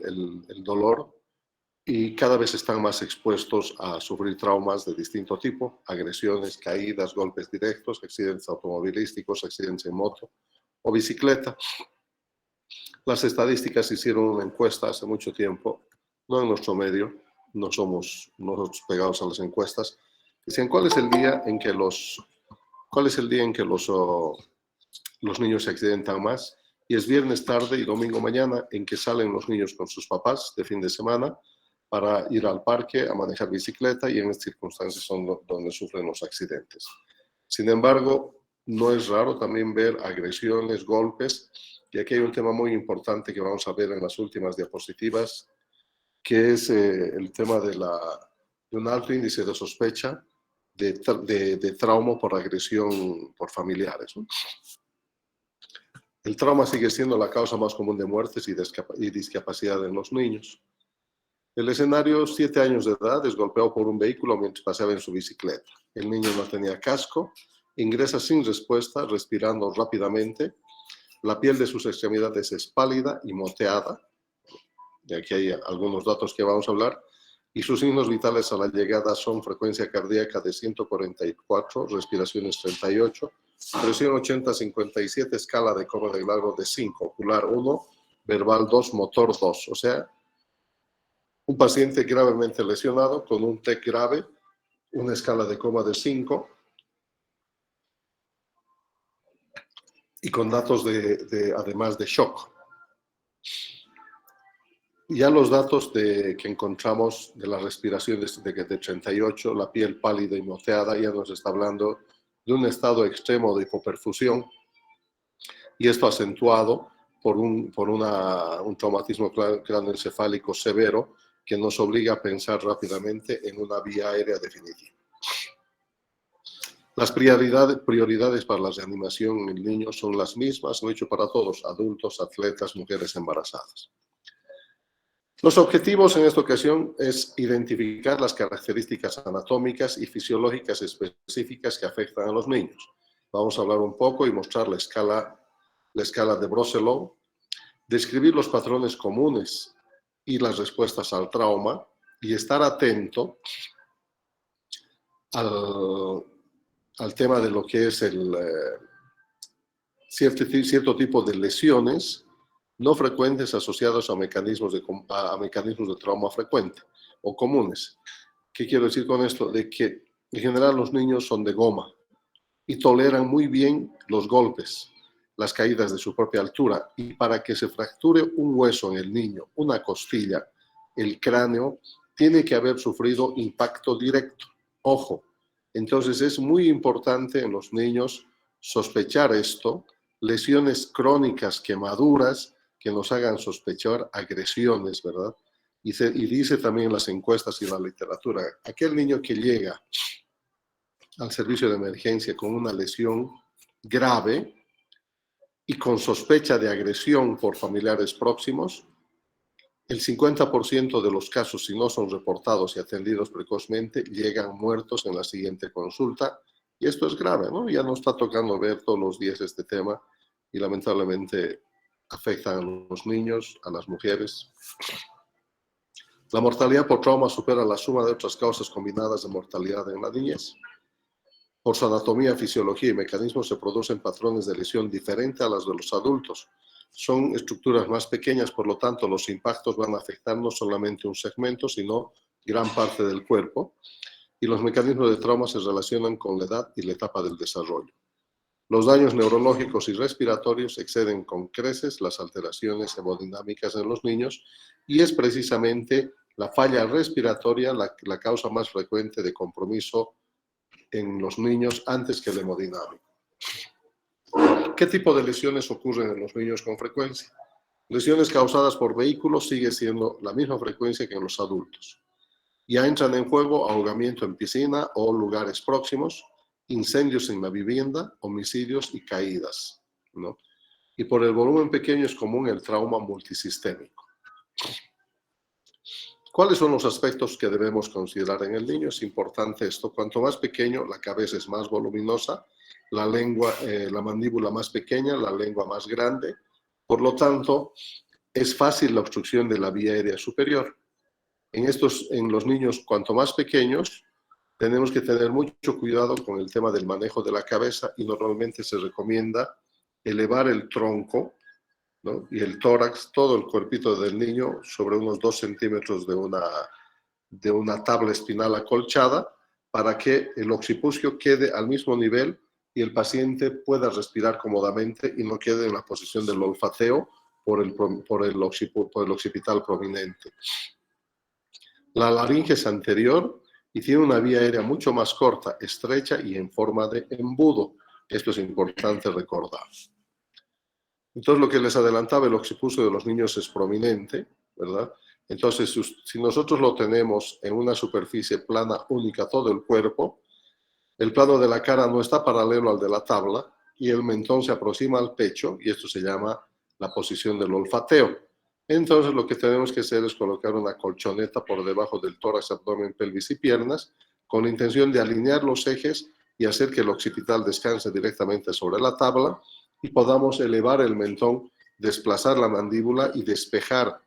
el dolor y cada vez están más expuestos a sufrir traumas de distinto tipo, agresiones, caídas, golpes directos, accidentes automovilísticos, accidentes en moto o bicicleta. Las estadísticas hicieron una encuesta hace mucho tiempo, no en nuestro medio, no somos nosotros pegados a las encuestas. Dicen, ¿cuál es el día en que los niños se accidentan más? Y es viernes tarde y domingo mañana en que salen los niños con sus papás de fin de semana para ir al parque a manejar bicicleta y en estas circunstancias son donde sufren los accidentes. Sin embargo, no es raro también ver agresiones, golpes, y aquí hay un tema muy importante que vamos a ver en las últimas diapositivas, que es el tema de un alto índice de sospecha de trauma por agresión por familiares, ¿no? El trauma sigue siendo la causa más común de muertes y discapacidad en los niños. El escenario, 7 años de edad, es golpeado por un vehículo mientras paseaba en su bicicleta. El niño no tenía casco, ingresa sin respuesta, respirando rápidamente. La piel de sus extremidades es pálida y moteada. Y aquí hay algunos datos que vamos a hablar. Y sus signos vitales a la llegada son frecuencia cardíaca de 144, respiraciones 38, presión 80-57, escala de Coba de Milagro de 5, ocular 1, verbal 2, motor 2. O sea, un paciente gravemente lesionado con un TEC grave, una escala de coma de 5 y con datos además de shock. Ya los datos que encontramos de la respiración de 38, la piel pálida y moteada, ya nos está hablando de un estado extremo de hipoperfusión, y esto acentuado por un traumatismo craneoencefálico severo que nos obliga a pensar rápidamente en una vía aérea definitiva. Las prioridades para la reanimación en el niño son las mismas, lo he dicho para todos, adultos, atletas, mujeres embarazadas. Los objetivos en esta ocasión es identificar las características anatómicas y fisiológicas específicas que afectan a los niños. Vamos a hablar un poco y mostrar la escala de Broselow, describir los patrones comunes y las respuestas al trauma y estar atento al tema de lo que es cierto tipo de lesiones no frecuentes asociados a mecanismos de trauma frecuente o comunes. ¿Qué quiero decir con esto? De que en general los niños son de goma y toleran muy bien los golpes, las caídas de su propia altura, y para que se fracture un hueso en el niño, una costilla, el cráneo, tiene que haber sufrido impacto directo. Ojo, entonces es muy importante en los niños sospechar esto, lesiones crónicas, quemaduras, que nos hagan sospechar agresiones, ¿verdad? Y dice también las encuestas y la literatura, aquel niño que llega al servicio de emergencia con una lesión grave y con sospecha de agresión por familiares próximos, el 50% de los casos, si no son reportados y atendidos precozmente, llegan muertos en la siguiente consulta. Y esto es grave, ¿no? Ya nos está tocando ver todos los días este tema y lamentablemente afectan a los niños, a las mujeres. La mortalidad por trauma supera la suma de otras causas combinadas de mortalidad en la niñez. Por su anatomía, fisiología y mecanismos se producen patrones de lesión diferentes a las de los adultos. Son estructuras más pequeñas, por lo tanto, los impactos van a afectar no solamente un segmento, sino gran parte del cuerpo. Y los mecanismos de trauma se relacionan con la edad y la etapa del desarrollo. Los daños neurológicos y respiratorios exceden con creces las alteraciones hemodinámicas en los niños y es precisamente la falla respiratoria la causa más frecuente de compromiso en los niños antes que el hemodinámico. ¿Qué tipo de lesiones ocurren en los niños con frecuencia? Lesiones causadas por vehículos sigue siendo la misma frecuencia que en los adultos. Ya entran en juego ahogamiento en piscina o lugares próximos, incendios en la vivienda, homicidios y caídas, ¿no? Y por el volumen pequeño es común el trauma multisistémico. ¿Cuáles son los aspectos que debemos considerar en el niño? Es importante esto. Cuanto más pequeño, la cabeza es más voluminosa, la lengua, la mandíbula más pequeña, la lengua más grande. Por lo tanto, es fácil la obstrucción de la vía aérea superior. En los niños, cuanto más pequeños, tenemos que tener mucho cuidado con el tema del manejo de la cabeza y normalmente se recomienda elevar el tronco, ¿no? Y el tórax, todo el cuerpito del niño, sobre unos 2 centímetros de una tabla espinal acolchada para que el occipucio quede al mismo nivel y el paciente pueda respirar cómodamente y no quede en la posición del olfateo por el occipital prominente. La laringe es anterior y tiene una vía aérea mucho más corta, estrecha y en forma de embudo. Esto es importante recordar. Entonces, lo que les adelantaba, el occipucio de los niños es prominente, ¿verdad? Entonces, si nosotros lo tenemos en una superficie plana única todo el cuerpo, el plano de la cara no está paralelo al de la tabla y el mentón se aproxima al pecho y esto se llama la posición del olfateo. Entonces, lo que tenemos que hacer es colocar una colchoneta por debajo del tórax, abdomen, pelvis y piernas con la intención de alinear los ejes y hacer que el occipital descanse directamente sobre la tabla y podamos elevar el mentón, desplazar la mandíbula y despejar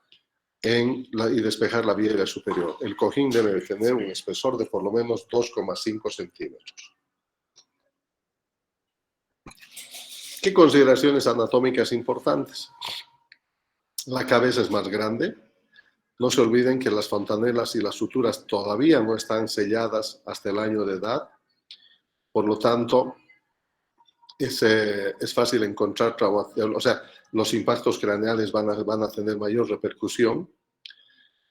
la vía aérea superior. El cojín debe tener un espesor de por lo menos 2,5 centímetros. ¿Qué consideraciones anatómicas importantes? La cabeza es más grande. No se olviden que las fontanelas y las suturas todavía no están selladas hasta el año de edad. Por lo tanto, es fácil encontrar traumación, o sea, los impactos craneales van a tener mayor repercusión.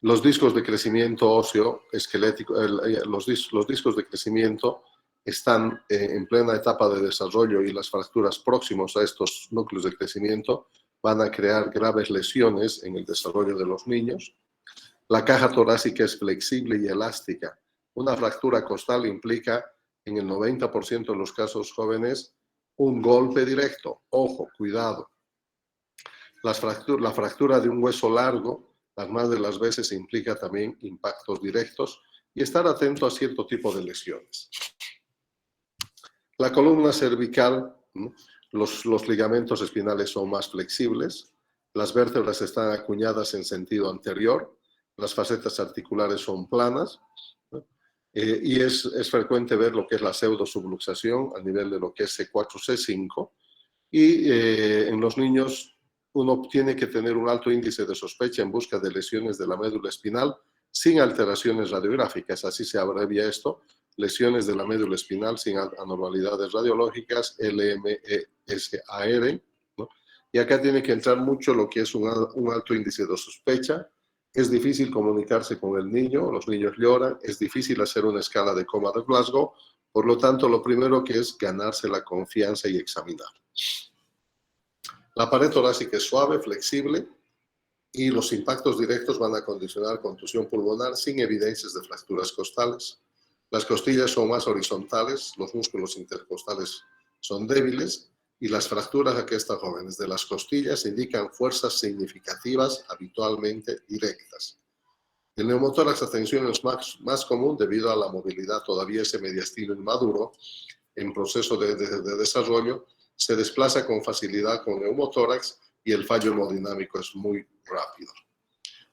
Los discos de crecimiento óseo esquelético, los discos de crecimiento están en plena etapa de desarrollo y las fracturas próximos a estos núcleos de crecimiento van a crear graves lesiones en el desarrollo de los niños. La caja torácica es flexible y elástica. Una fractura costal implica, en el 90% de los casos jóvenes, un golpe directo. Ojo, cuidado. La fractura de un hueso largo, las más de las veces implica también impactos directos y estar atento a cierto tipo de lesiones. La columna cervical, los ligamentos espinales son más flexibles, las vértebras están acuñadas en sentido anterior, las facetas articulares son planas, y es frecuente ver lo que es la pseudosubluxación a nivel de lo que es C4, C5, y en los niños uno tiene que tener un alto índice de sospecha en busca de lesiones de la médula espinal sin alteraciones radiográficas, así se abrevia esto, lesiones de la médula espinal sin anormalidades radiológicas, LMESAR, ¿no? Y acá tiene que entrar mucho lo que es un alto índice de sospecha. Es difícil comunicarse con el niño, los niños lloran, es difícil hacer una escala de coma de Glasgow, por lo tanto, lo primero que es ganarse la confianza y examinar. La pared torácica es suave, flexible, y los impactos directos van a condicionar contusión pulmonar sin evidencias de fracturas costales. Las costillas son más horizontales, los músculos intercostales son débiles y las fracturas aquí están jóvenes de las costillas indican fuerzas significativas habitualmente directas. El neumotórax, atención, es más común debido a la movilidad todavía ese mediastino inmaduro en proceso de desarrollo, se desplaza con facilidad con neumotórax y el fallo hemodinámico es muy rápido.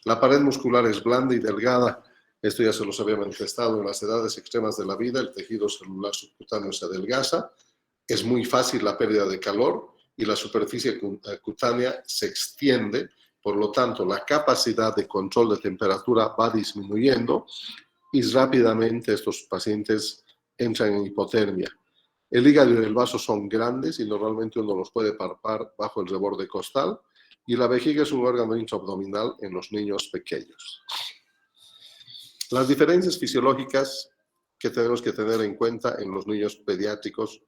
La pared muscular es blanda y delgada. Esto ya se los había manifestado en las edades extremas de la vida. El tejido celular subcutáneo se adelgaza. Es muy fácil la pérdida de calor y la superficie cutánea se extiende. Por lo tanto, la capacidad de control de temperatura va disminuyendo y rápidamente estos pacientes entran en hipotermia. El hígado y el vaso son grandes y normalmente uno los puede palpar bajo el reborde costal y la vejiga es un órgano intraabdominal en los niños pequeños. Las diferencias fisiológicas que tenemos que tener en cuenta en los niños pediátricos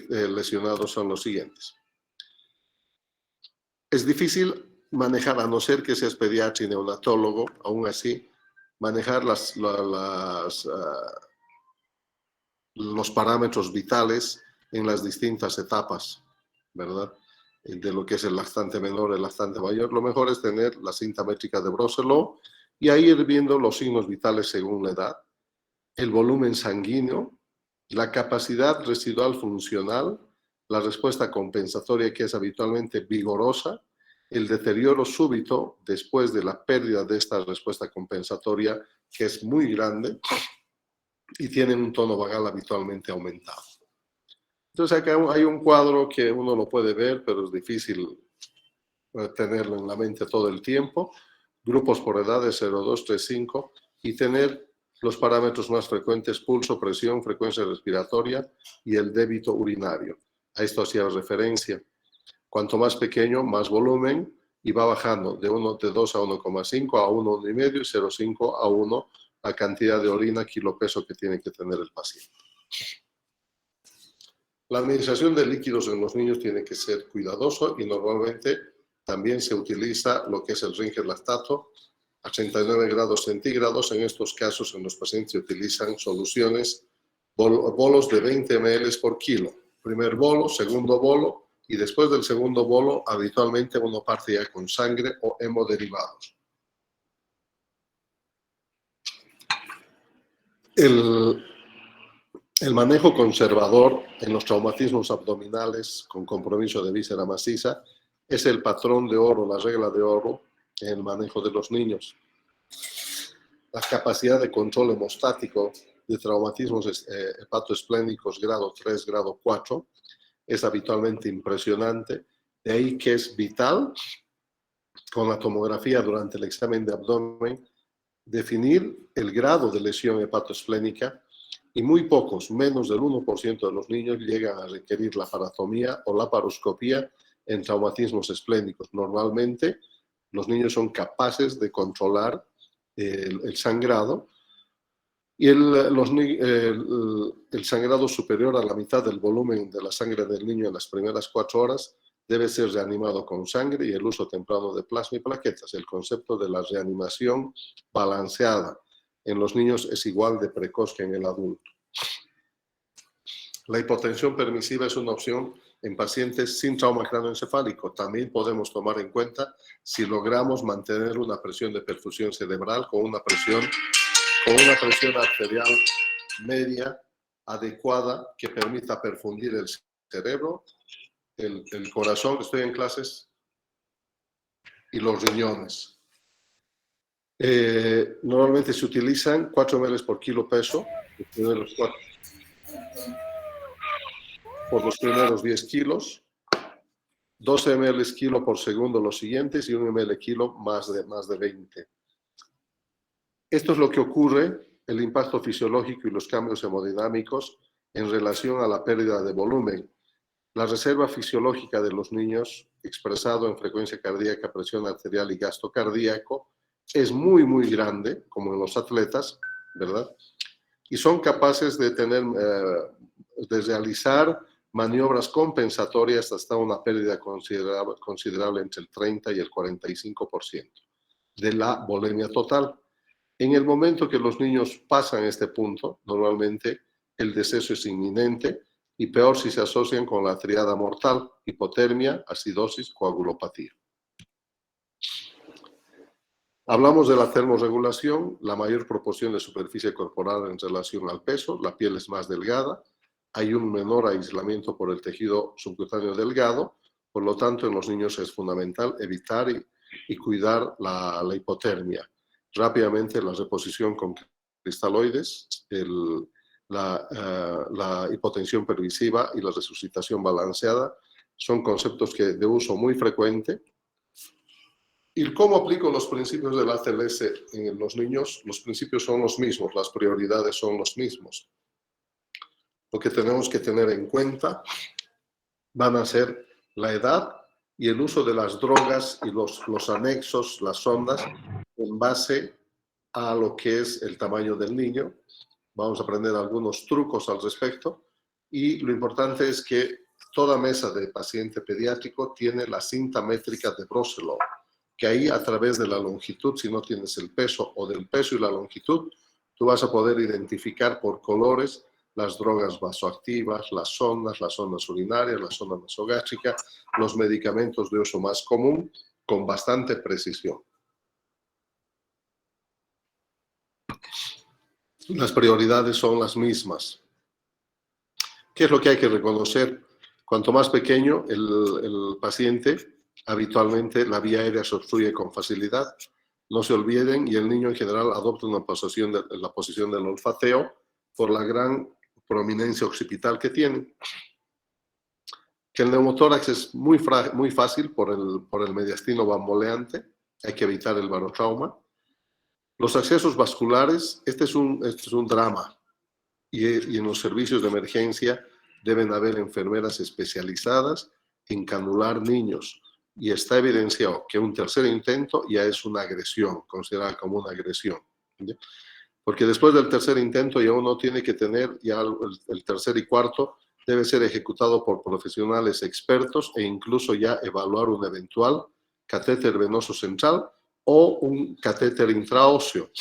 lesionados son los siguientes. Es difícil manejar, a no ser que seas pediatra y neonatólogo, aún así, manejar los parámetros vitales en las distintas etapas, ¿verdad? De lo que es el lactante menor, el lactante mayor. Lo mejor es tener la cinta métrica de Brosselow y ahí ir viendo los signos vitales según la edad, el volumen sanguíneo, la capacidad residual funcional, la respuesta compensatoria que es habitualmente vigorosa, el deterioro súbito después de la pérdida de esta respuesta compensatoria, que es muy grande y tiene un tono vagal habitualmente aumentado. Entonces acá hay un cuadro que uno lo puede ver, pero es difícil tenerlo en la mente todo el tiempo. Grupos por edades 0, 2, 3, 5 y tener los parámetros más frecuentes: pulso, presión, frecuencia respiratoria y el débito urinario. A esto hacía referencia. Cuanto más pequeño, más volumen, y va bajando de 2 a 1,5 a 1, 1,5 y 0,5 a 1 la cantidad de orina kilopeso que tiene que tener el paciente. La administración de líquidos en los niños tiene que ser cuidadoso y normalmente también se utiliza lo que es el Ringer lactato a 39 grados centígrados. En estos casos, en los pacientes se utilizan soluciones, bolos de 20 ml por kilo. Primer bolo, segundo bolo, y después del segundo bolo, habitualmente uno parte ya con sangre o hemoderivados. El manejo conservador en los traumatismos abdominales con compromiso de víscera maciza es el patrón de oro, la regla de oro en el manejo de los niños. La capacidad de control hemostático de traumatismos hepatoesplénicos grado 3, grado 4 es habitualmente impresionante. De ahí que es vital, con la tomografía durante el examen de abdomen, definir el grado de lesión hepatoesplénica, y muy pocos, menos del 1% de los niños, llegan a requerir la paratomía o la laparoscopía en traumatismos esplénicos. Normalmente, los niños son capaces de controlar el sangrado, y el sangrado superior a la mitad del volumen de la sangre del niño en las primeras 4 horas debe ser reanimado con sangre y el uso temprano de plasma y plaquetas. El concepto de la reanimación balanceada en los niños es igual de precoz que en el adulto. La hipotensión permisiva es una opción en pacientes sin trauma craneoencefálico. También podemos tomar en cuenta si logramos mantener una presión de perfusión cerebral con una presión arterial media adecuada que permita perfundir el cerebro, el corazón, estoy en clases, y los riñones. Normalmente se utilizan 4 ml por kilo peso por los primeros 10 kilos, 12 ml kilo por segundo los siguientes y 1 ml kilo más de 20. Esto es lo que ocurre, el impacto fisiológico y los cambios hemodinámicos en relación a la pérdida de volumen. La reserva fisiológica de los niños, expresado en frecuencia cardíaca, presión arterial y gasto cardíaco, es muy, muy grande, como en los atletas, ¿verdad? Y son capaces de realizar maniobras compensatorias hasta una pérdida considerable entre el 30 y el 45% de la volemia total. En el momento que los niños pasan este punto, normalmente el deceso es inminente, y peor si se asocian con la triada mortal: hipotermia, acidosis, coagulopatía. Hablamos de la termorregulación, la mayor proporción de superficie corporal en relación al peso, la piel es más delgada, hay un menor aislamiento por el tejido subcutáneo delgado, por lo tanto en los niños es fundamental evitar y cuidar la hipotermia. Rápidamente la reposición con cristaloides, la hipotensión pervasiva y la resucitación balanceada son conceptos de uso muy frecuente. ¿Y cómo aplico los principios del ACLS en los niños? Los principios son los mismos, las prioridades son los mismos. Lo que tenemos que tener en cuenta van a ser la edad y el uso de las drogas y los anexos, las sondas, en base a lo que es el tamaño del niño. Vamos a aprender algunos trucos al respecto, y lo importante es que toda mesa de paciente pediátrico tiene la cinta métrica de Broselow, que ahí, a través de la longitud, si no tienes el peso, o del peso y la longitud, tú vas a poder identificar por colores las drogas vasoactivas, las sondas urinarias, la sonda nasogástrica, los medicamentos de uso más común, con bastante precisión. Las prioridades son las mismas. ¿Qué es lo que hay que reconocer? Cuanto más pequeño el paciente, Habitualmente la vía aérea se obstruye con facilidad. No se olviden, y el niño en general adopta una posición la posición del olfateo por la gran prominencia occipital que tiene. Que el neumotórax es muy fácil por el mediastino bamboleante. Hay que evitar el barotrauma. Los accesos vasculares, este es un drama. Y en los servicios de emergencia deben haber enfermeras especializadas en canular niños. Y está evidenciado que un tercer intento ya es una agresión, considerada como una agresión. ¿Sí? Porque después del tercer intento ya uno tiene que tener, ya el tercer y cuarto debe ser ejecutado por profesionales expertos e incluso ya evaluar un eventual catéter venoso central o un catéter intraóseo.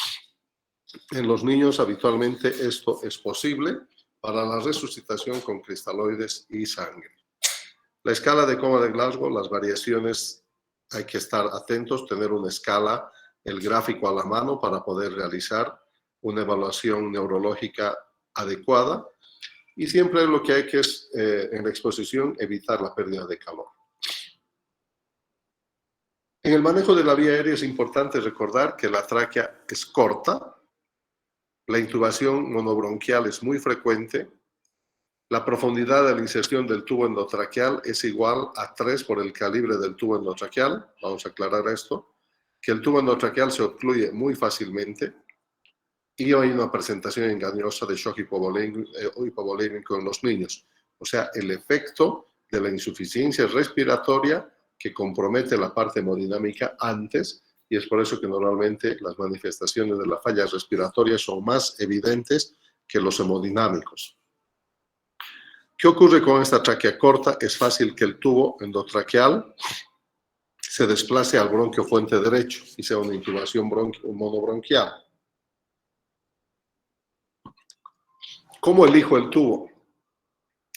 En los niños habitualmente esto es posible para la resucitación con cristaloides y sangre. La escala de coma de Glasgow, las variaciones, hay que estar atentos, tener una escala, el gráfico a la mano para poder realizar una evaluación neurológica adecuada, y siempre lo que hay que es, en la exposición, evitar la pérdida de calor. En el manejo de la vía aérea es importante recordar que la tráquea es corta, la intubación monobronquial es muy frecuente, la profundidad de la inserción del tubo endotraqueal es igual a 3 por el calibre del tubo endotraqueal, vamos a aclarar esto, que el tubo endotraqueal se ocluye muy fácilmente y hay una presentación engañosa de shock hipovolémico en los niños. O sea, el efecto de la insuficiencia respiratoria que compromete la parte hemodinámica antes, y es por eso que normalmente las manifestaciones de la falla respiratoria son más evidentes que los hemodinámicos. ¿Qué ocurre con esta tráquea corta? Es fácil que el tubo endotraqueal se desplace al bronquio fuente derecho y sea una intubación monobronquial. ¿Cómo elijo el tubo?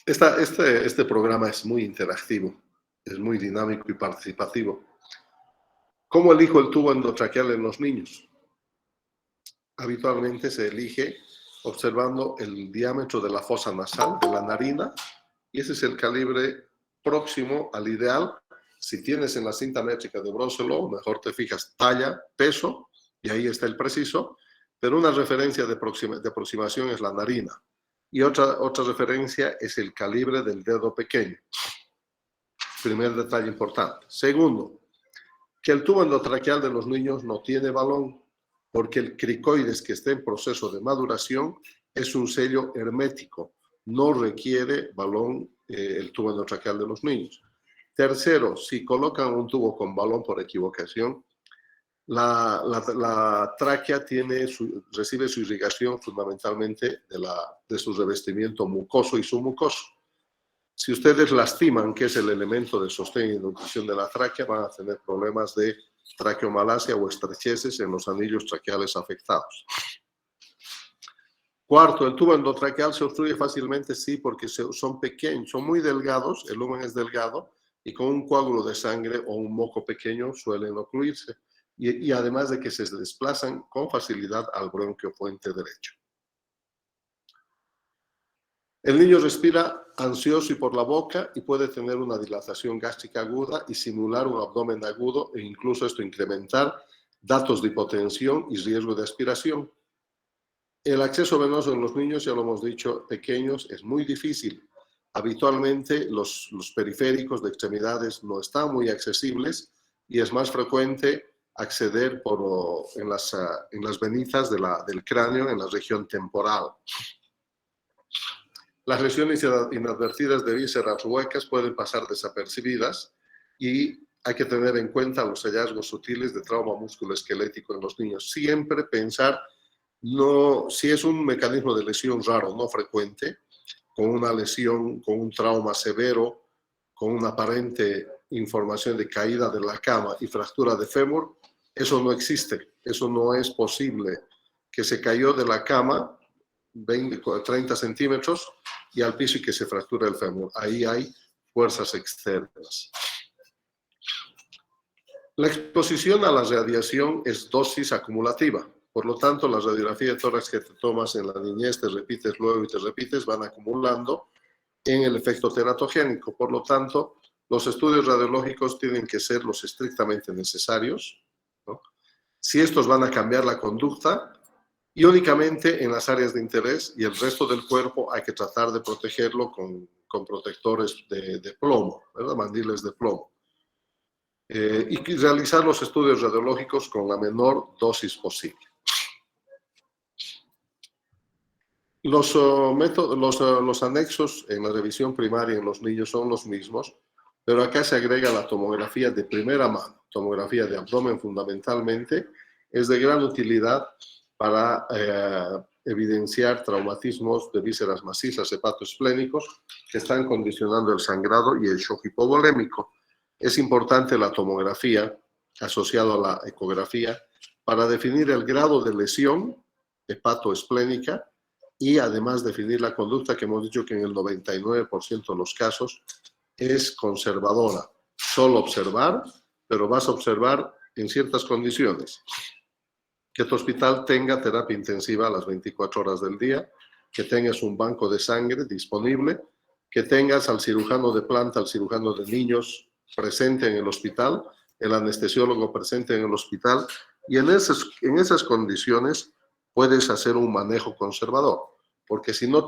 Este programa es muy interactivo, es muy dinámico y participativo. ¿Cómo elijo el tubo endotraqueal en los niños? Habitualmente se elige observando el diámetro de la fosa nasal, de la narina, y ese es el calibre próximo al ideal. Si tienes en la cinta métrica de Brosselow, mejor te fijas talla, peso, y ahí está el preciso, pero una referencia de aproximación es la narina. Y otra referencia es el calibre del dedo pequeño. Primer detalle importante. Segundo, que el tubo endotraqueal de los niños no tiene balón, porque el cricoides que esté en proceso de maduración es un sello hermético, no requiere balón el tubo endotraqueal de los niños. Tercero, si colocan un tubo con balón por equivocación, la tráquea recibe su irrigación fundamentalmente de su revestimiento mucoso y submucoso. Si ustedes lastiman, que es el elemento de sostén y nutrición de la tráquea, van a tener problemas de traqueomalacia o estrecheces en los anillos traqueales afectados. Cuarto, el tubo endotraqueal se obstruye fácilmente, sí, porque son pequeños, son muy delgados, el lumen es delgado, y con un coágulo de sangre o un moco pequeño suelen ocluirse, y además de que se desplazan con facilidad al bronquio fuente derecho. El niño respira ansioso y por la boca y puede tener una dilatación gástrica aguda y simular un abdomen agudo e incluso esto incrementar datos de hipotensión y riesgo de aspiración. El acceso venoso en los niños, ya lo hemos dicho, pequeños, es muy difícil. Habitualmente los periféricos de extremidades no están muy accesibles y es más frecuente acceder en las venitas del cráneo en la región temporal. Las lesiones inadvertidas de vísceras huecas pueden pasar desapercibidas y hay que tener en cuenta los hallazgos sutiles de trauma musculoesquelético en los niños. Siempre pensar, si es un mecanismo de lesión raro, no frecuente, con una lesión, con un trauma severo, con una aparente información de caída de la cama y fractura de fémur, eso no existe, eso no es posible. Que se cayó de la cama 30 centímetros y al piso y que se fractura el fémur. Ahí hay fuerzas externas. La exposición a la radiación es dosis acumulativa. Por lo tanto, la radiografía de tórax que te tomas en la niñez, te repites luego y te repites, van acumulando en el efecto teratogénico. Por lo tanto, Los estudios radiológicos tienen que ser los estrictamente necesarios, ¿no? Si estos van a cambiar la conducta, y únicamente en las áreas de interés, y el resto del cuerpo hay que tratar de protegerlo con protectores de plomo, ¿verdad? Mandiles de plomo. Y realizar los estudios radiológicos con la menor dosis posible. Los anexos en la revisión primaria en los niños son los mismos, pero acá se agrega la tomografía de primera mano, tomografía de abdomen fundamentalmente. Es de gran utilidad para evidenciar traumatismos de vísceras macizas hepatoesplénicos que están condicionando el sangrado y el shock hipovolémico. Es importante la tomografía asociada a la ecografía para definir el grado de lesión hepatoesplénica y además definir la conducta, que hemos dicho que en el 99% de los casos es conservadora. Solo observar, pero vas a observar en ciertas condiciones. Que tu hospital tenga terapia intensiva a las 24 horas del día, que tengas un banco de sangre disponible, que tengas al cirujano de planta, al cirujano de niños presente en el hospital, el anestesiólogo presente en el hospital, y en esas condiciones puedes hacer un manejo conservador, porque si no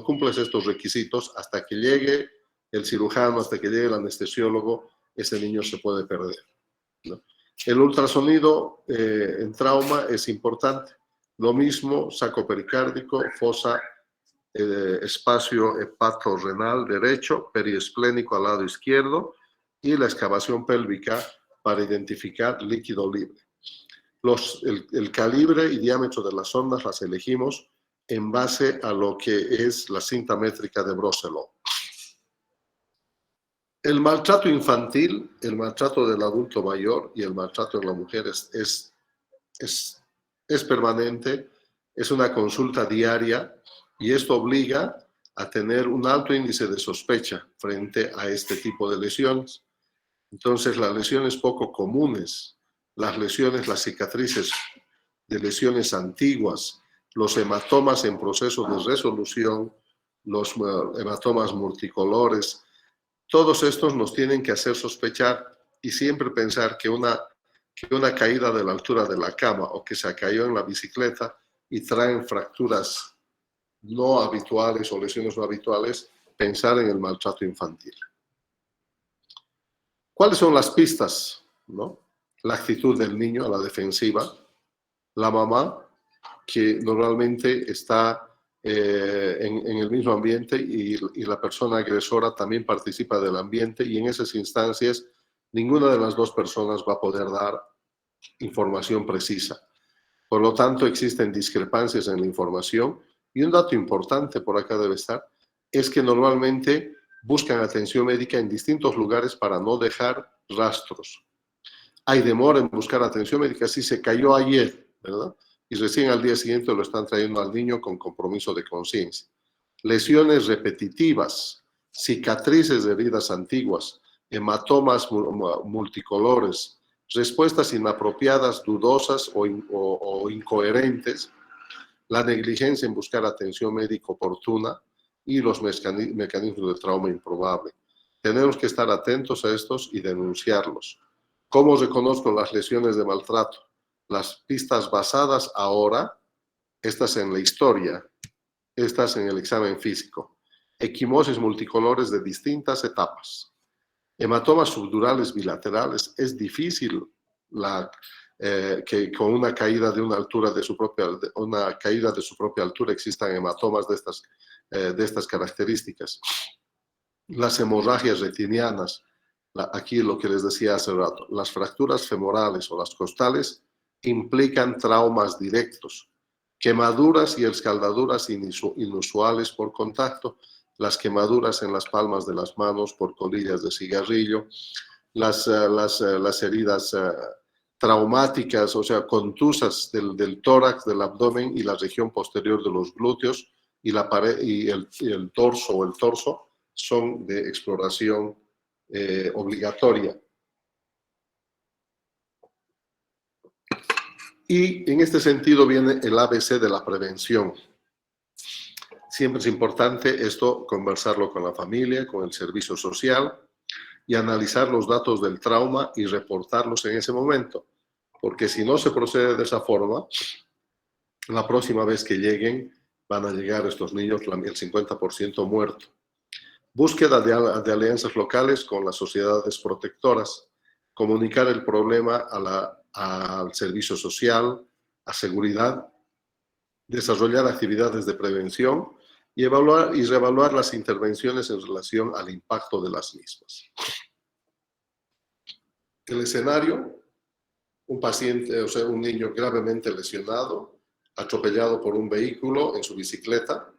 cumples estos requisitos, hasta que llegue el cirujano, hasta que llegue el anestesiólogo, ese niño se puede perder, ¿no? El ultrasonido en trauma es importante. Lo mismo, saco pericárdico, fosa, espacio hepatorrenal derecho, periesplénico al lado izquierdo y la excavación pélvica para identificar líquido libre. El calibre y diámetro de las sondas las elegimos en base a lo que es la cinta métrica de Broselow. El maltrato infantil, el maltrato del adulto mayor y el maltrato de la mujer es permanente, es una consulta diaria y esto obliga a tener un alto índice de sospecha frente a este tipo de lesiones. Entonces, las lesiones poco comunes, las cicatrices de lesiones antiguas, los hematomas en proceso de resolución, los hematomas multicolores, todos estos nos tienen que hacer sospechar y siempre pensar que una caída de la altura de la cama o que se cayó en la bicicleta y traen fracturas no habituales o lesiones no habituales, pensar en el maltrato infantil. ¿Cuáles son las pistas, ¿no? La actitud del niño a la defensiva, la mamá, que normalmente está en el mismo ambiente y la persona agresora también participa del ambiente, y en esas instancias ninguna de las dos personas va a poder dar información precisa. Por lo tanto, existen discrepancias en la información, y un dato importante por acá debe estar, es que normalmente buscan atención médica en distintos lugares para no dejar rastros. Hay demora en buscar atención médica. Si se cayó ayer, ¿verdad? Y recién al día siguiente lo están trayendo al niño con compromiso de conciencia. Lesiones repetitivas, cicatrices de heridas antiguas, hematomas multicolores, respuestas inapropiadas, dudosas o incoherentes, la negligencia en buscar atención médica oportuna y los mecanismos de trauma improbable. Tenemos que estar atentos a estos y denunciarlos. ¿Cómo reconozco las lesiones de maltrato? Las pistas basadas ahora, estas en la historia, estas en el examen físico. Equimosis multicolores de distintas etapas. Hematomas subdurales bilaterales. Es difícil que con una caída de una altura de su propia altura existan hematomas de estas características. Las hemorragias retinianas. Aquí lo que les decía hace rato, las fracturas femorales o las costales implican traumas directos, quemaduras y escaldaduras inusuales por contacto, las quemaduras en las palmas de las manos por colillas de cigarrillo, las heridas traumáticas, o sea, contusas del tórax, del abdomen y la región posterior de los glúteos y la pared y el torso o el torso son de exploración obligatoria. Y en este sentido viene el ABC de la prevención. Siempre es importante esto conversarlo con la familia, con el servicio social. y analizar los datos del trauma y reportarlos en ese momento. Porque si no se procede de esa forma, la próxima vez que lleguen, van a llegar estos niños, el 50% muerto. Búsqueda de alianzas locales con las sociedades protectoras. Comunicar el problema al servicio social, a seguridad. Desarrollar actividades de prevención y evaluar y reevaluar las intervenciones en relación al impacto de las mismas. El escenario: un paciente, o sea, un niño gravemente lesionado, atropellado por un vehículo en su bicicleta.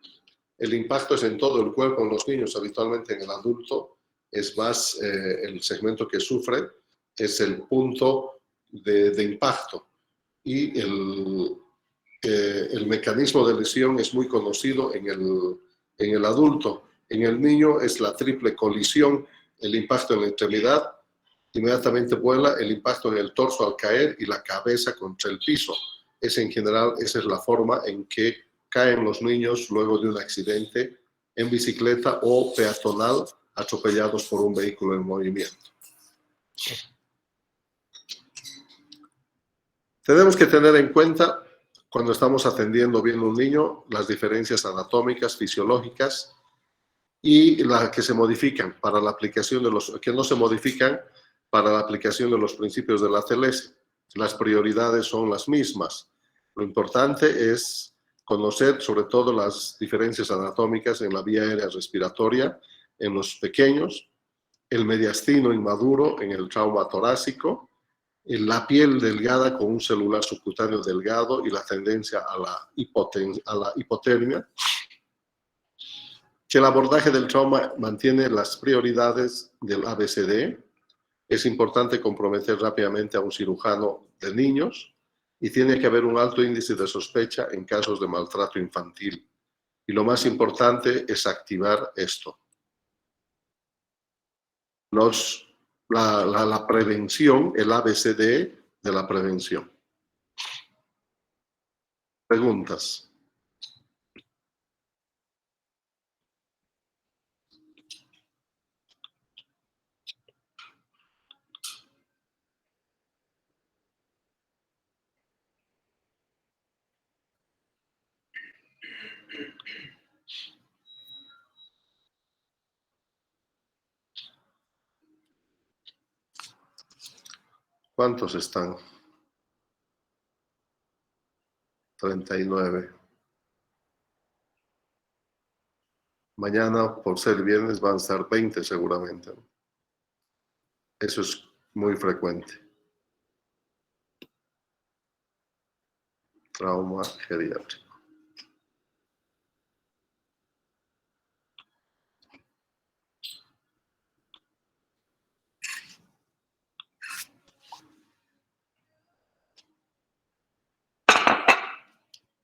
El impacto es en todo el cuerpo en los niños, habitualmente en el adulto es más el segmento que sufre, es el punto de impacto. Y el mecanismo de lesión es muy conocido en el adulto. En el niño es la triple colisión, el impacto en la extremidad, inmediatamente vuela, el impacto en el torso al caer y la cabeza contra el piso. En general, esa es la forma en que caen los niños luego de un accidente en bicicleta o peatonal, atropellados por un vehículo en movimiento. Tenemos que tener en cuenta, cuando estamos atendiendo bien a un niño, las diferencias anatómicas, fisiológicas y las que se modifican para la aplicación de los, que no se modifican para la aplicación de los principios de la TLS. Las prioridades son las mismas. Lo importante es conocer sobre todo las diferencias anatómicas en la vía aérea respiratoria en los pequeños, el mediastino inmaduro en el trauma torácico, la piel delgada con un celular subcutáneo delgado y la tendencia a la hipotermia, que el abordaje del trauma mantiene las prioridades del ABCD. Es importante comprometer rápidamente a un cirujano de niños y tiene que haber un alto índice de sospecha en casos de maltrato infantil. Y lo más importante es activar esto. La prevención, el ABCD de la prevención. Preguntas. ¿Cuántos están? 39. Mañana, por ser viernes, van a estar 20 seguramente. Eso es muy frecuente. Trauma geriátrico.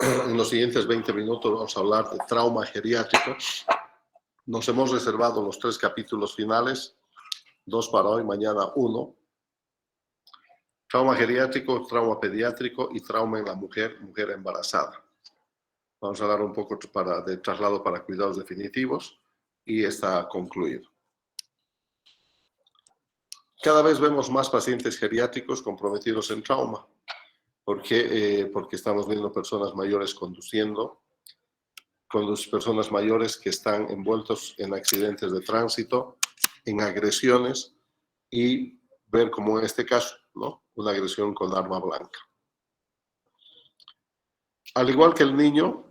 En los siguientes 20 minutos vamos a hablar de trauma geriátrico. Nos hemos reservado los 3 capítulos finales, 2 para hoy, mañana 1. Trauma geriátrico, trauma pediátrico y trauma en la mujer embarazada. Vamos a hablar un poco de traslado para cuidados definitivos y está concluido. Cada vez vemos más pacientes geriátricos comprometidos en trauma. ¿Por qué? Porque estamos viendo personas mayores conduciendo, personas mayores que están envueltos en accidentes de tránsito, en agresiones y ver como en este caso, ¿no? Una agresión con arma blanca. Al igual que el niño,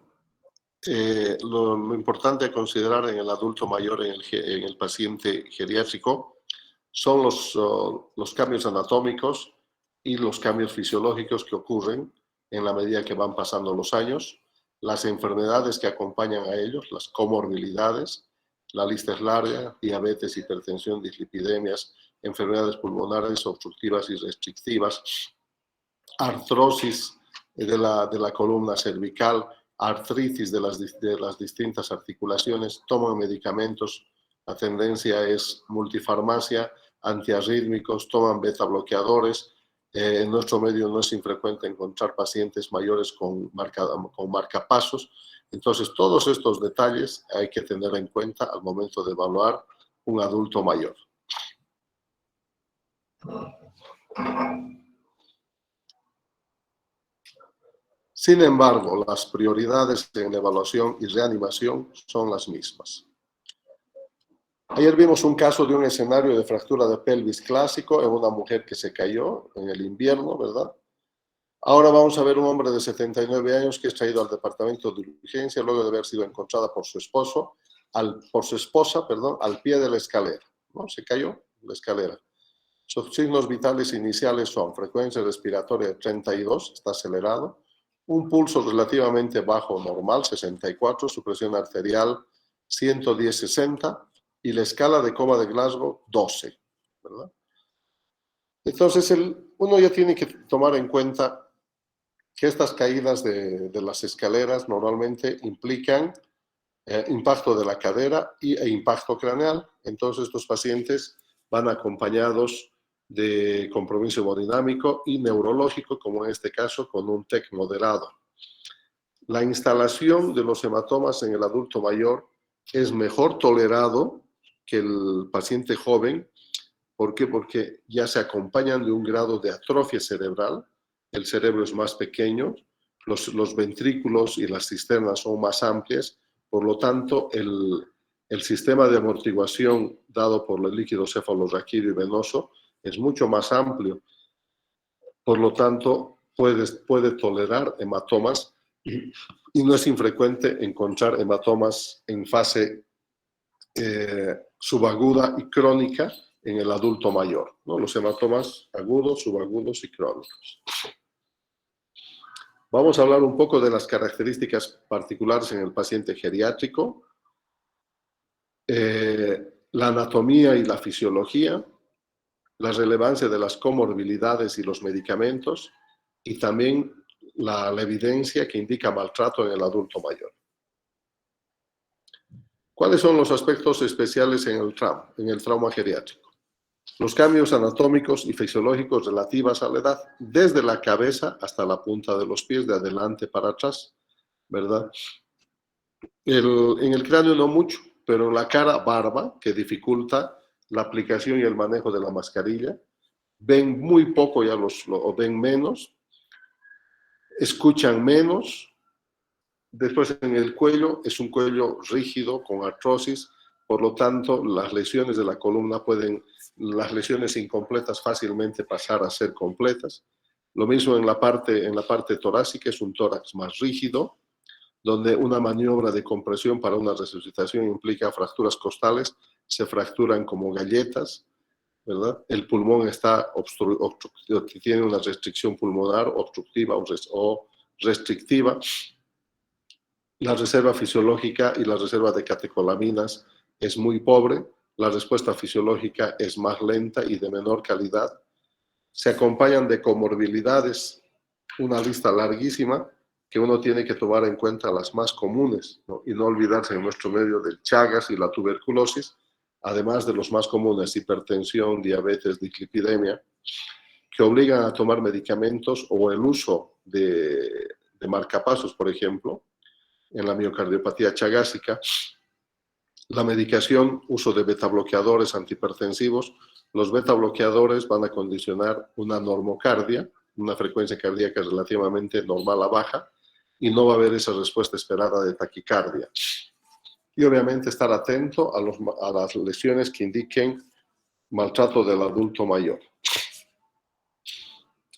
lo importante a considerar en el adulto mayor, en el paciente geriátrico, son los cambios anatómicos y los cambios fisiológicos que ocurren en la medida que van pasando los años, las enfermedades que acompañan a ellos, las comorbilidades, la lista es larga: diabetes, hipertensión, dislipidemias, enfermedades pulmonares obstructivas y restrictivas, artrosis de la columna cervical, artritis de las distintas articulaciones, toman medicamentos, la tendencia es multifarmacia, antiarrítmicos, toman beta bloqueadores. En nuestro medio no es infrecuente encontrar pacientes mayores con marcapasos. Entonces, todos estos detalles hay que tener en cuenta al momento de evaluar un adulto mayor. Sin embargo, las prioridades en evaluación y reanimación son las mismas. Ayer vimos un caso de un escenario de fractura de pelvis clásico en una mujer que se cayó en el invierno, ¿verdad? Ahora vamos a ver un hombre de 79 años que es traído al departamento de urgencia luego de haber sido encontrada por su esposa, al pie de la escalera, ¿no? Se cayó en la escalera. Sus signos vitales iniciales son frecuencia respiratoria de 32, está acelerado, un pulso relativamente bajo normal, 64, su presión arterial 110-60 y la escala de coma de Glasgow 12, ¿verdad? Entonces, uno ya tiene que tomar en cuenta que estas caídas de las escaleras normalmente implican impacto de la cadera e impacto craneal. Entonces, estos pacientes van acompañados de compromiso hemodinámico y neurológico, como en este caso, con un TEC moderado. La instalación de los hematomas en el adulto mayor es mejor tolerado que el paciente joven. ¿Por qué? Porque ya se acompañan de un grado de atrofia cerebral, el cerebro es más pequeño, los ventrículos y las cisternas son más amplias, por lo tanto el sistema de amortiguación dado por el líquido cefalorraquídeo y venoso es mucho más amplio, por lo tanto puede tolerar hematomas y no es infrecuente encontrar hematomas en fase subaguda y crónica en el adulto mayor, ¿no? Los hematomas agudos, subagudos y crónicos. Vamos a hablar un poco de las características particulares en el paciente geriátrico, la anatomía y la fisiología, la relevancia de las comorbilidades y los medicamentos y también la evidencia que indica maltrato en el adulto mayor. ¿Cuáles son los aspectos especiales en el trauma geriátrico? Los cambios anatómicos y fisiológicos relativos a la edad, desde la cabeza hasta la punta de los pies, de adelante para atrás, ¿verdad? En el cráneo no mucho, pero en la cara, barba, que dificulta la aplicación y el manejo de la mascarilla. Ven muy poco ya o ven menos, escuchan menos. Después en el cuello, es un cuello rígido con artrosis, por lo tanto las lesiones de la columna las lesiones incompletas fácilmente pasar a ser completas. Lo mismo en la parte torácica, es un tórax más rígido, donde una maniobra de compresión para una resucitación implica fracturas costales, se fracturan como galletas, ¿verdad? El pulmón tiene una restricción pulmonar obstructiva o restrictiva. La reserva fisiológica y la reserva de catecolaminas es muy pobre, la respuesta fisiológica es más lenta y de menor calidad. Se acompañan de comorbilidades, una lista larguísima que uno tiene que tomar en cuenta las más comunes, ¿no? Y no olvidarse en nuestro medio del Chagas y la tuberculosis, además de los más comunes, hipertensión, diabetes, dislipidemia, que obligan a tomar medicamentos o el uso de marcapasos, por ejemplo, en la miocardiopatía chagásica, la medicación, uso de betabloqueadores antihipertensivos. Los betabloqueadores van a condicionar una normocardia, una frecuencia cardíaca relativamente normal a baja, y no va a haber esa respuesta esperada de taquicardia. Y obviamente estar atento a las lesiones que indiquen maltrato del adulto mayor.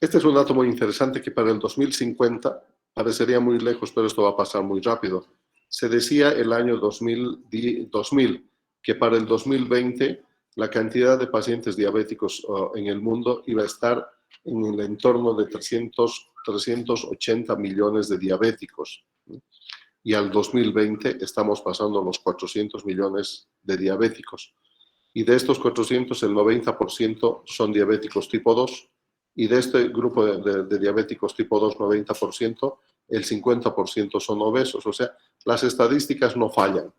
Este es un dato muy interesante que para el 2050 parecería muy lejos, pero esto va a pasar muy rápido. Se decía el año 2000 que para el 2020 la cantidad de pacientes diabéticos en el mundo iba a estar en el entorno de 380 millones de diabéticos. Y al 2020 estamos pasando los 400 millones de diabéticos. Y de estos 400, el 90% son diabéticos tipo 2. Y de este grupo de diabéticos tipo 2, 90%, el 50% son obesos. O sea, las estadísticas no fallan.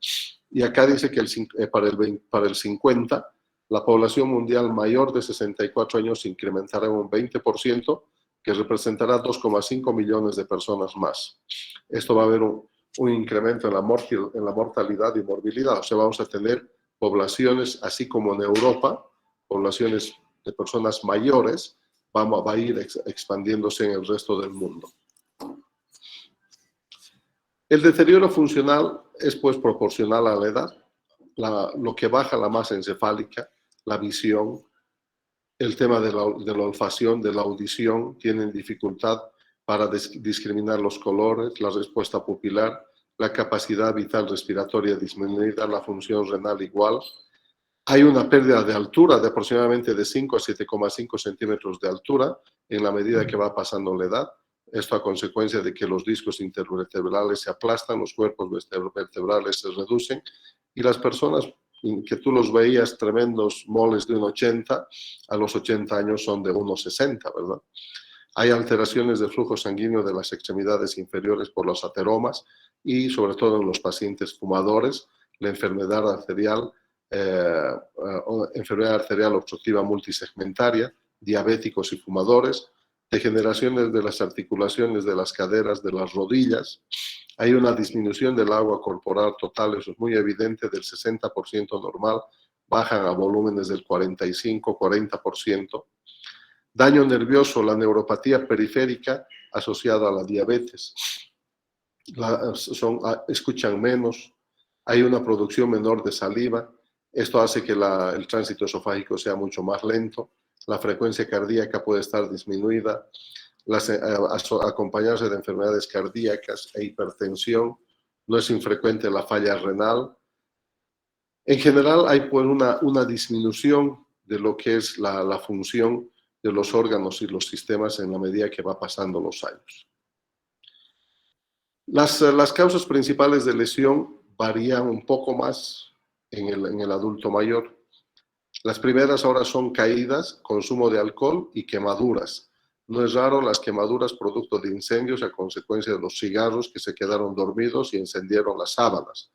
Y acá dice que para el 50, la población mundial mayor de 64 años se incrementará en un 20%, que representará 2,5 millones de personas más. Esto va a haber un incremento en la mortalidad y morbilidad. O sea, vamos a tener poblaciones, así como en Europa, poblaciones de personas mayores va a ir expandiéndose en el resto del mundo. El deterioro funcional es pues proporcional a la edad. Lo que baja la masa encefálica, la visión, el tema de la olfacción, de la audición, tienen dificultad para discriminar los colores, la respuesta pupilar, la capacidad vital respiratoria disminuida, la función renal igual. Hay una pérdida de altura de aproximadamente de 5 a 7,5 centímetros de altura en la medida que va pasando la edad. Esto a consecuencia de que los discos intervertebrales se aplastan, los cuerpos vertebrales se reducen y las personas que tú los veías tremendos moles de 1,80, a los 80 años son de 1,60, ¿verdad? Hay alteraciones de flujo sanguíneo de las extremidades inferiores por los ateromas y sobre todo en los pacientes fumadores, la enfermedad arterial obstructiva multisegmentaria, diabéticos y fumadores, degeneraciones de las articulaciones de las caderas, de las rodillas. Hay una disminución del agua corporal total, eso es muy evidente, del 60% normal, bajan a volúmenes del 45-40%. Daño nervioso, la neuropatía periférica asociada a la diabetes. Escuchan menos, hay una producción menor de saliva. Esto hace que el tránsito esofágico sea mucho más lento. La frecuencia cardíaca puede estar disminuida. Acompañarse de enfermedades cardíacas e hipertensión. No es infrecuente la falla renal. En general hay pues una disminución de lo que es la función de los órganos y los sistemas en la medida que va pasando los años. Las causas principales de lesión varían un poco más en el adulto mayor. Las primeras ahora son caídas, consumo de alcohol y quemaduras. No es raro las quemaduras producto de incendios a consecuencia de los cigarros que se quedaron dormidos y encendieron las sábanas.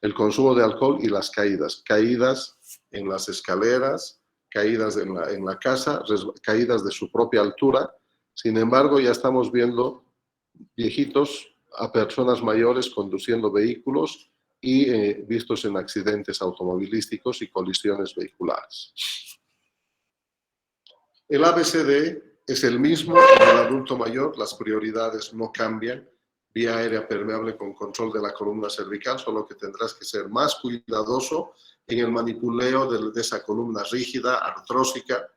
El consumo de alcohol y las caídas. Caídas en las escaleras, caídas en la casa, caídas de su propia altura. Sin embargo, ya estamos viendo viejitos a personas mayores conduciendo vehículos y vistos en accidentes automovilísticos y colisiones vehiculares. El ABCD es el mismo en el adulto mayor, las prioridades no cambian. Vía aérea permeable con control de la columna cervical, solo que tendrás que ser más cuidadoso en el manipuleo de esa columna rígida, artrósica,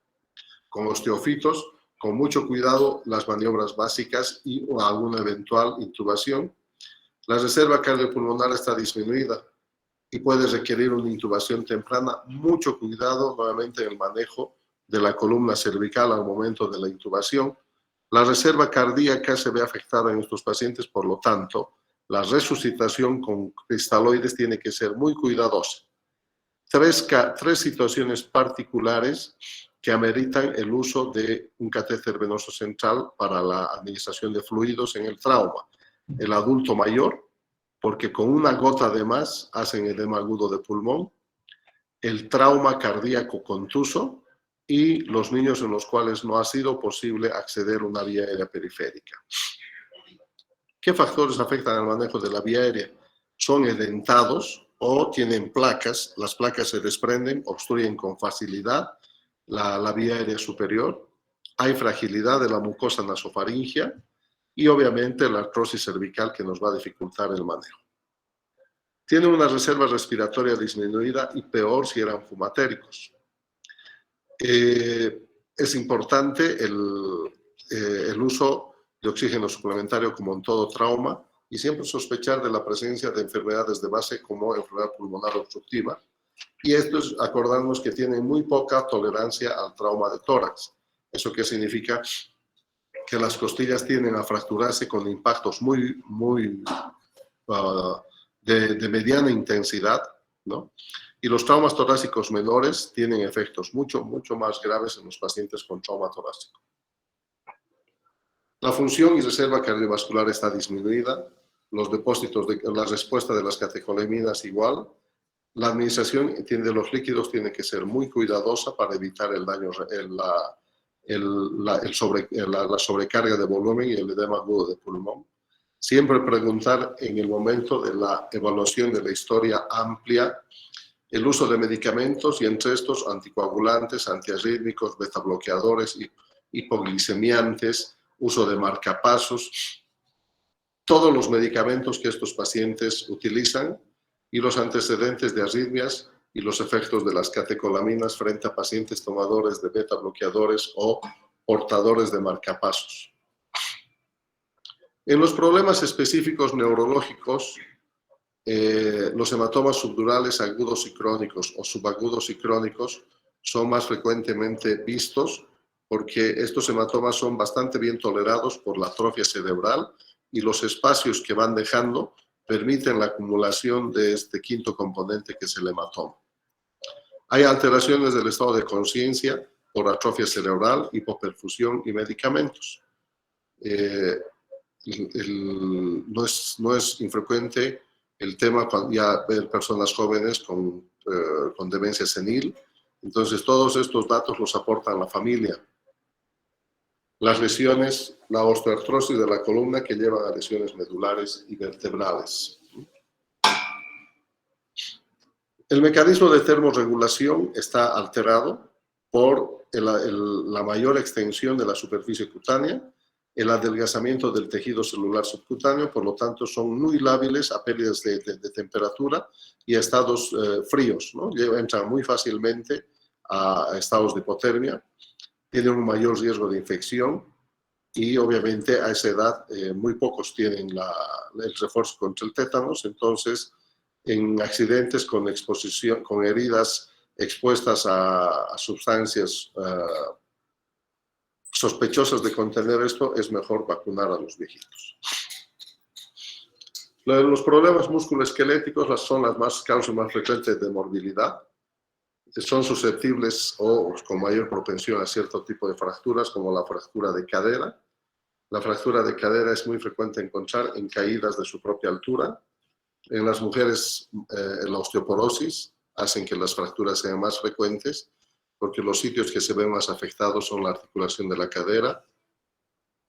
con osteofitos, con mucho cuidado las maniobras básicas y alguna eventual intubación. La reserva cardiopulmonar está disminuida y puede requerir una intubación temprana. Mucho cuidado nuevamente en el manejo de la columna cervical al momento de la intubación. La reserva cardíaca se ve afectada en estos pacientes, por lo tanto, la resucitación con cristaloides tiene que ser muy cuidadosa. Tres situaciones particulares que ameritan el uso de un catéter venoso central para la administración de fluidos en el trauma. El adulto mayor, porque con una gota de más hacen edema agudo de pulmón, el trauma cardíaco contuso y los niños en los cuales no ha sido posible acceder a una vía aérea periférica. ¿Qué factores afectan al manejo de la vía aérea? Son edentados o tienen placas, las placas se desprenden, obstruyen con facilidad la vía aérea superior, hay fragilidad de la mucosa nasofaringia y obviamente la artrosis cervical que nos va a dificultar el manejo. Tienen una reserva respiratoria disminuida y peor si eran fumatéricos. Es importante el uso de oxígeno suplementario como en todo trauma y siempre sospechar de la presencia de enfermedades de base como enfermedad pulmonar obstructiva. Y esto es acordarnos que tienen muy poca tolerancia al trauma de tórax. ¿Eso qué significa? Que las costillas tienden a fracturarse con impactos de mediana intensidad, ¿no? Y los traumas torácicos menores tienen efectos mucho más graves en los pacientes con trauma torácico. La función y reserva cardiovascular está disminuida, los depósitos la respuesta de las catecolaminas igual. La administración de los líquidos tiene que ser muy cuidadosa para evitar el daño, la sobrecarga de volumen y el edema agudo de pulmón. Siempre preguntar en el momento de la evaluación de la historia amplia El uso de medicamentos y entre estos anticoagulantes, antiarrítmicos, betabloqueadores, hipoglicemiantes, uso de marcapasos, todos los medicamentos que estos pacientes utilizan y los antecedentes de arritmias y los efectos de las catecolaminas frente a pacientes tomadores de betabloqueadores o portadores de marcapasos. En los problemas específicos neurológicos, los hematomas subdurales agudos y crónicos o subagudos y crónicos son más frecuentemente vistos porque estos hematomas son bastante bien tolerados por la atrofia cerebral y los espacios que van dejando permiten la acumulación de este quinto componente que es el hematoma. Hay alteraciones del estado de conciencia por atrofia cerebral, hipoperfusión y medicamentos. No es infrecuente el tema cuando ya ver personas jóvenes con demencia senil. Entonces, todos estos datos los aporta la familia. Las lesiones, la osteoartrosis de la columna que llevan a lesiones medulares y vertebrales. El mecanismo de termorregulación está alterado por la mayor extensión de la superficie cutánea, el adelgazamiento del tejido celular subcutáneo, por lo tanto son muy lábiles a pérdidas de temperatura y a estados fríos, ¿no? Entran muy fácilmente a estados de hipotermia, tienen un mayor riesgo de infección y obviamente a esa edad muy pocos tienen el refuerzo contra el tétanos, entonces en accidentes con exposición, con heridas expuestas a sustancias sospechosas de contener esto, es mejor vacunar a los viejitos. Los problemas musculoesqueléticos son las causas más frecuentes de morbilidad. Son susceptibles o con mayor propensión a cierto tipo de fracturas, como la fractura de cadera. La fractura de cadera es muy frecuente encontrar en caídas de su propia altura. En las mujeres, la osteoporosis hacen que las fracturas sean más frecuentes, porque los sitios que se ven más afectados son la articulación de la cadera,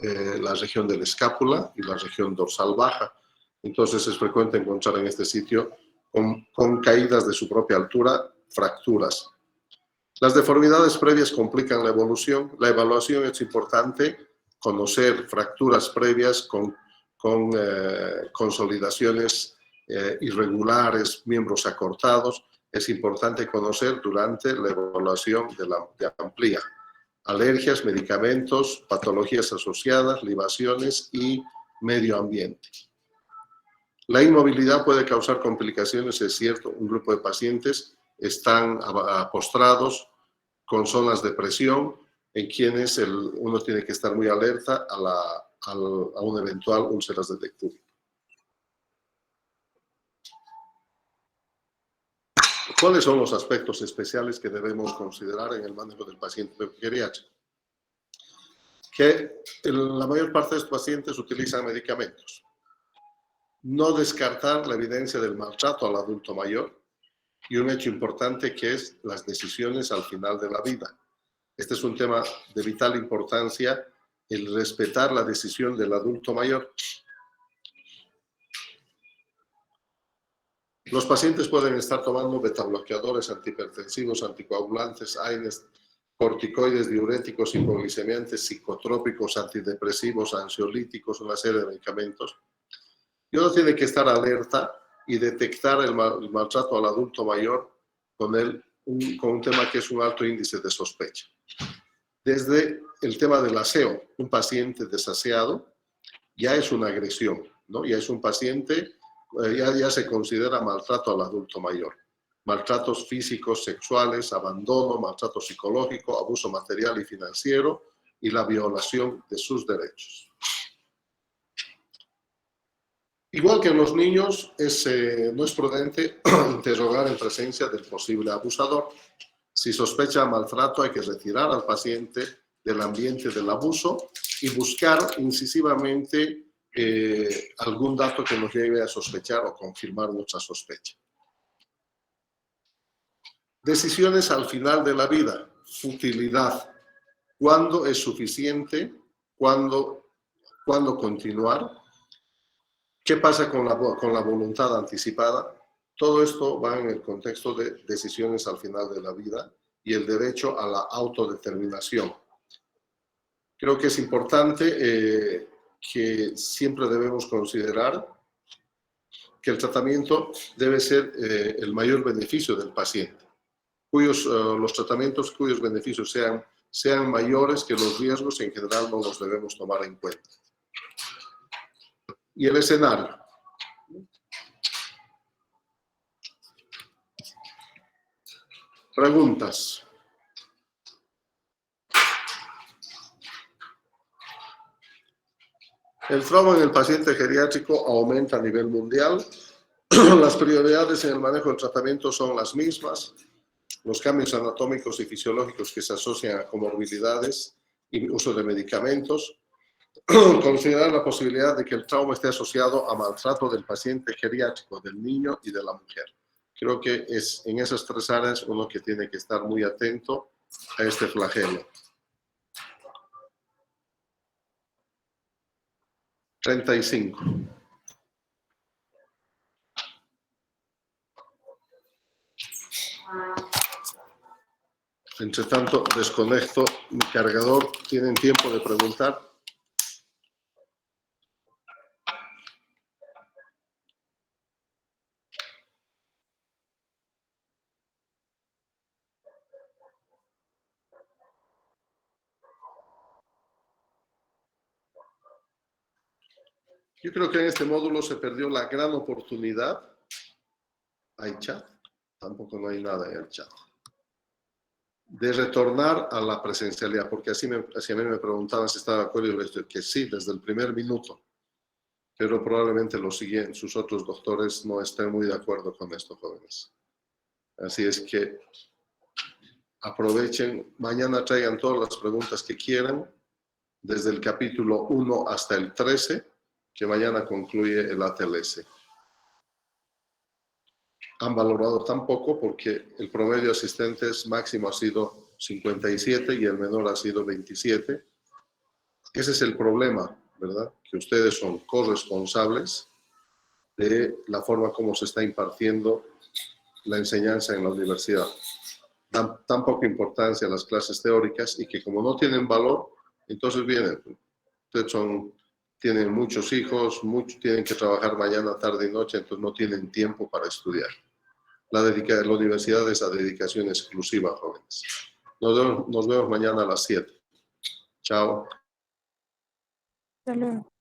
la región de la escápula y la región dorsal baja. Entonces es frecuente encontrar en este sitio, con caídas de su propia altura, fracturas. Las deformidades previas complican la evolución. La evaluación es importante, conocer fracturas previas con consolidaciones irregulares, miembros acortados. Es importante conocer durante la evaluación de amplía. Alergias, medicamentos, patologías asociadas, libaciones y medio ambiente. La inmovilidad puede causar complicaciones, es cierto. Un grupo de pacientes están postrados con zonas de presión en quienes uno tiene que estar muy alerta a un eventual úlceras de lectura. ¿Cuáles son los aspectos especiales que debemos considerar en el manejo del paciente geriátrico? Que la mayor parte de estos pacientes utilizan medicamentos. No descartar la evidencia del maltrato al adulto mayor y un hecho importante que es las decisiones al final de la vida. Este es un tema de vital importancia, el respetar la decisión del adulto mayor. Los pacientes pueden estar tomando betabloqueadores, antihipertensivos, anticoagulantes, AINES, corticoides, diuréticos, hipoglicemiantes, psicotrópicos, antidepresivos, ansiolíticos, una serie de medicamentos. Y uno tiene que estar alerta y detectar el maltrato al adulto mayor con un tema que es un alto índice de sospecha. Desde el tema del aseo, un paciente desaseado ya es una agresión, ¿no? Ya es un paciente, ya se considera maltrato al adulto mayor. Maltratos físicos, sexuales, abandono, maltrato psicológico, abuso material y financiero y la violación de sus derechos. Igual que en los niños, no es prudente interrogar en presencia del posible abusador. Si sospecha maltrato, hay que retirar al paciente del ambiente del abuso y buscar incisivamente algún dato que nos lleve a sospechar o confirmar nuestra sospecha. Decisiones al final de la vida, futilidad. ¿Cuándo es suficiente? ¿Cuándo continuar? ¿Qué pasa con la voluntad anticipada? Todo esto va en el contexto de decisiones al final de la vida y el derecho a la autodeterminación. Creo que es importante que siempre debemos considerar que el tratamiento debe ser el mayor beneficio del paciente, los tratamientos cuyos beneficios sean mayores que los riesgos, en general no los debemos tomar en cuenta. Y el escenario. Preguntas. El trauma en el paciente geriátrico aumenta a nivel mundial. Las prioridades en el manejo del tratamiento son las mismas. Los cambios anatómicos y fisiológicos que se asocian a comorbilidades y uso de medicamentos. Considerar la posibilidad de que el trauma esté asociado a maltrato del paciente geriátrico, del niño y de la mujer. Creo que es en esas tres áreas uno que tiene que estar muy atento a este flagelo. 35. Entre tanto, desconecto mi cargador. ¿Tienen tiempo de preguntar? Yo creo que en este módulo se perdió la gran oportunidad. ¿Hay chat? Tampoco no hay nada en el chat. De retornar a la presencialidad, porque así a mí me preguntaban si estaba de acuerdo y les dije que sí, desde el primer minuto. Pero probablemente sus otros doctores no estén muy de acuerdo con esto, jóvenes. Así es que aprovechen, mañana traigan todas las preguntas que quieran, desde el capítulo 1 hasta el 13, que mañana concluye el ATLS. Han valorado tan poco porque el promedio de asistentes máximo ha sido 57 y el menor ha sido 27. Ese es el problema, ¿verdad? Que ustedes son corresponsables de la forma como se está impartiendo la enseñanza en la universidad. Dan tan poca importancia a las clases teóricas y que como no tienen valor, entonces vienen. Ustedes tienen muchos hijos, tienen que trabajar mañana, tarde y noche, entonces no tienen tiempo para estudiar. La universidad es la dedicación exclusiva, jóvenes. Nos vemos mañana a las 7. Chao. Hasta luego.